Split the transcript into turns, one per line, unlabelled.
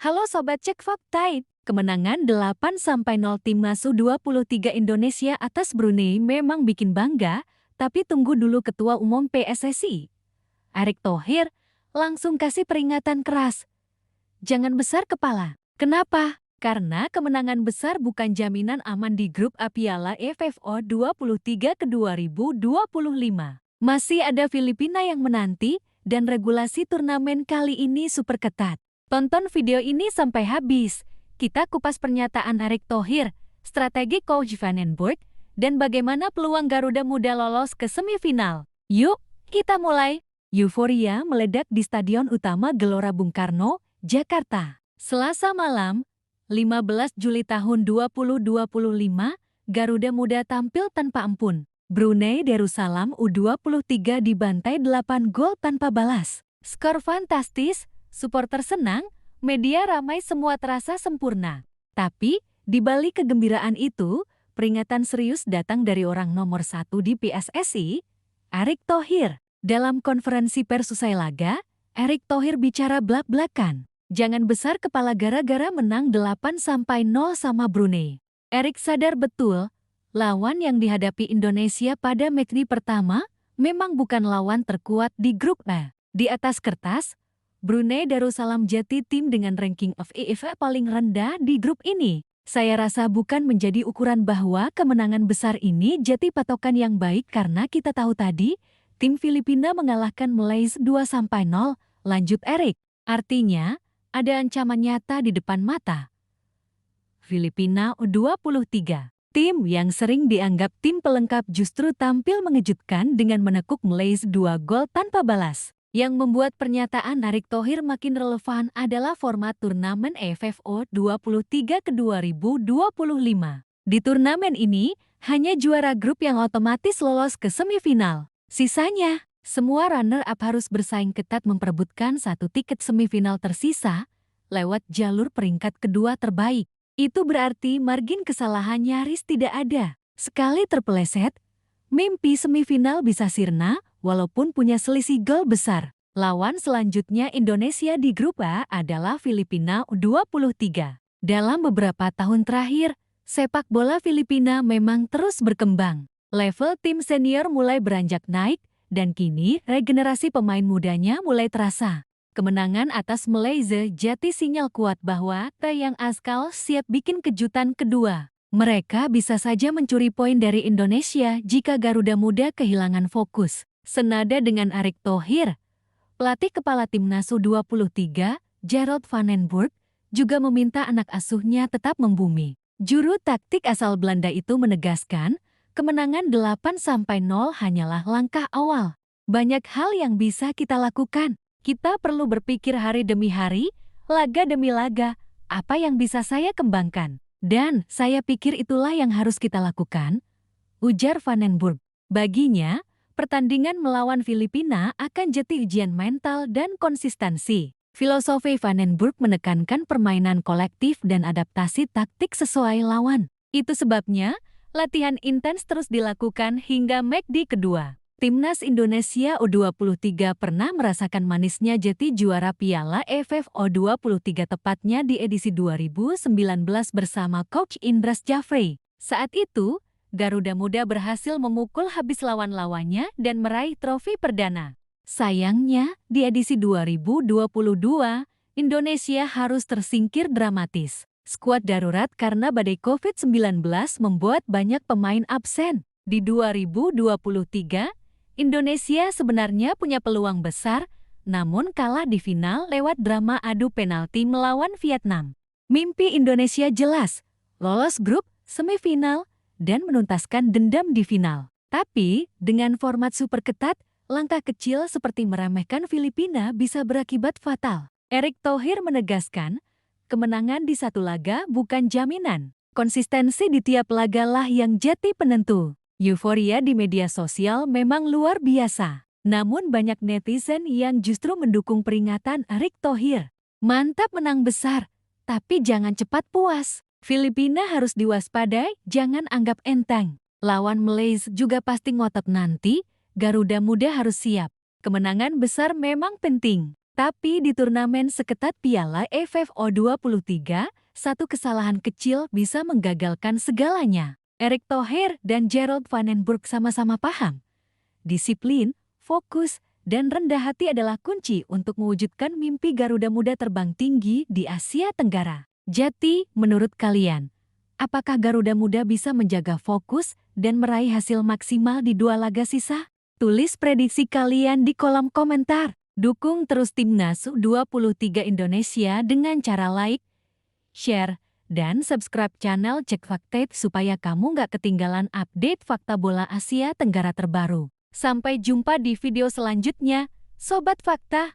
Halo Sobat Cek Fakta, kemenangan 8-0 Timnas U23 Indonesia atas Brunei memang bikin bangga, tapi tunggu dulu Ketua Umum PSSI, Erick Thohir, langsung kasih peringatan keras. Jangan besar kepala. Kenapa? Karena kemenangan besar bukan jaminan aman di grup A Piala AFF 23 ke 2025. Masih ada Filipina yang menanti, dan regulasi turnamen kali ini super ketat. Tonton video ini sampai habis. Kita kupas pernyataan Erick Thohir, strategi Coach Van den Burg, dan bagaimana peluang Garuda Muda lolos ke semifinal. Yuk, kita mulai. Euforia meledak di Stadion Utama Gelora Bung Karno, Jakarta. Selasa malam, 15 Juli tahun 2025, Garuda Muda tampil tanpa ampun. Brunei Darussalam U23 dibantai 8 gol tanpa balas. Skor fantastis, supporter senang, media ramai, semua terasa sempurna. Tapi, di balik kegembiraan itu, peringatan serius datang dari orang nomor 1 di PSSI, Erick Thohir. Dalam konferensi pers usai laga, Erick Thohir bicara blak-blakan. Jangan besar kepala gara-gara menang 8-0 sama Brunei. Erick sadar betul, lawan yang dihadapi Indonesia pada match pertama memang bukan lawan terkuat di grup A. Di atas kertas, Brunei Darussalam jadi tim dengan ranking of AFF paling rendah di grup ini. Saya rasa bukan menjadi ukuran bahwa kemenangan besar ini jadi patokan yang baik karena kita tahu tadi, tim Filipina mengalahkan Malaysia 2-0, lanjut Erick. Artinya, ada ancaman nyata di depan mata. Filipina U23, tim yang sering dianggap tim pelengkap justru tampil mengejutkan dengan menekuk Malaysia 2 gol tanpa balas. Yang membuat pernyataan Erick Thohir makin relevan adalah format turnamen AFF U23 ke 2025. Di turnamen ini, hanya juara grup yang otomatis lolos ke semifinal. Sisanya, semua runner-up harus bersaing ketat memperebutkan satu tiket semifinal tersisa lewat jalur peringkat kedua terbaik. Itu berarti margin kesalahan nyaris tidak ada. Sekali terpeleset, mimpi semifinal bisa sirna walaupun punya selisih gol besar. Lawan selanjutnya Indonesia di grup A adalah Filipina U23. Dalam beberapa tahun terakhir, sepak bola Filipina memang terus berkembang. Level tim senior mulai beranjak naik, dan kini regenerasi pemain mudanya mulai terasa. Kemenangan atas Malaysia jadi sinyal kuat bahwa Tayang Askal siap bikin kejutan kedua. Mereka bisa saja mencuri poin dari Indonesia jika Garuda Muda kehilangan fokus. Senada dengan Erick Thohir, pelatih kepala Timnas U23, Gerald Van den Burg, juga meminta anak asuhnya tetap membumi. Juru taktik asal Belanda itu menegaskan, kemenangan 8-0 hanyalah langkah awal. Banyak hal yang bisa kita lakukan. Kita perlu berpikir hari demi hari, laga demi laga, apa yang bisa saya kembangkan. Dan saya pikir itulah yang harus kita lakukan, ujar Van den Burg. Baginya, pertandingan melawan Filipina akan jadi ujian mental dan konsistensi. Filosofi Van den Burg menekankan permainan kolektif dan adaptasi taktik sesuai lawan. Itu sebabnya, latihan intens terus dilakukan hingga match kedua. Timnas Indonesia U23 pernah merasakan manisnya jadi juara Piala AFF U23 tepatnya di edisi 2019 bersama Coach Indras Jafri. Saat itu, Garuda Muda berhasil memukul habis lawan-lawannya dan meraih trofi perdana. Sayangnya, di edisi 2022, Indonesia harus tersingkir dramatis. Skuad darurat karena badai COVID-19 membuat banyak pemain absen. Di 2023, Indonesia sebenarnya punya peluang besar, namun kalah di final lewat drama adu penalti melawan Vietnam. Mimpi Indonesia jelas, lolos grup, semifinal, dan menuntaskan dendam di final. Tapi, dengan format super ketat, langkah kecil seperti meremehkan Filipina bisa berakibat fatal. Erick Thohir menegaskan, kemenangan di satu laga bukan jaminan. Konsistensi di tiap laga lah yang jadi penentu. Euforia di media sosial memang luar biasa. Namun banyak netizen yang justru mendukung peringatan Erick Thohir. Mantap menang besar, tapi jangan cepat puas. Filipina harus diwaspadai, jangan anggap enteng. Lawan Malaysia juga pasti ngotot nanti, Garuda Muda harus siap. Kemenangan besar memang penting. Tapi di turnamen seketat Piala AFF U23, satu kesalahan kecil bisa menggagalkan segalanya. Erick Thohir dan Gerald Van den Burg sama-sama paham. Disiplin, fokus, dan rendah hati adalah kunci untuk mewujudkan mimpi Garuda Muda terbang tinggi di Asia Tenggara. Jati, menurut kalian, apakah Garuda Muda bisa menjaga fokus dan meraih hasil maksimal di 2 laga sisa? Tulis prediksi kalian di kolom komentar. Dukung terus Timnas U23 Indonesia dengan cara like, share, dan subscribe channel Cek Fakta supaya kamu nggak ketinggalan update fakta bola Asia Tenggara terbaru. Sampai jumpa di video selanjutnya, Sobat Fakta!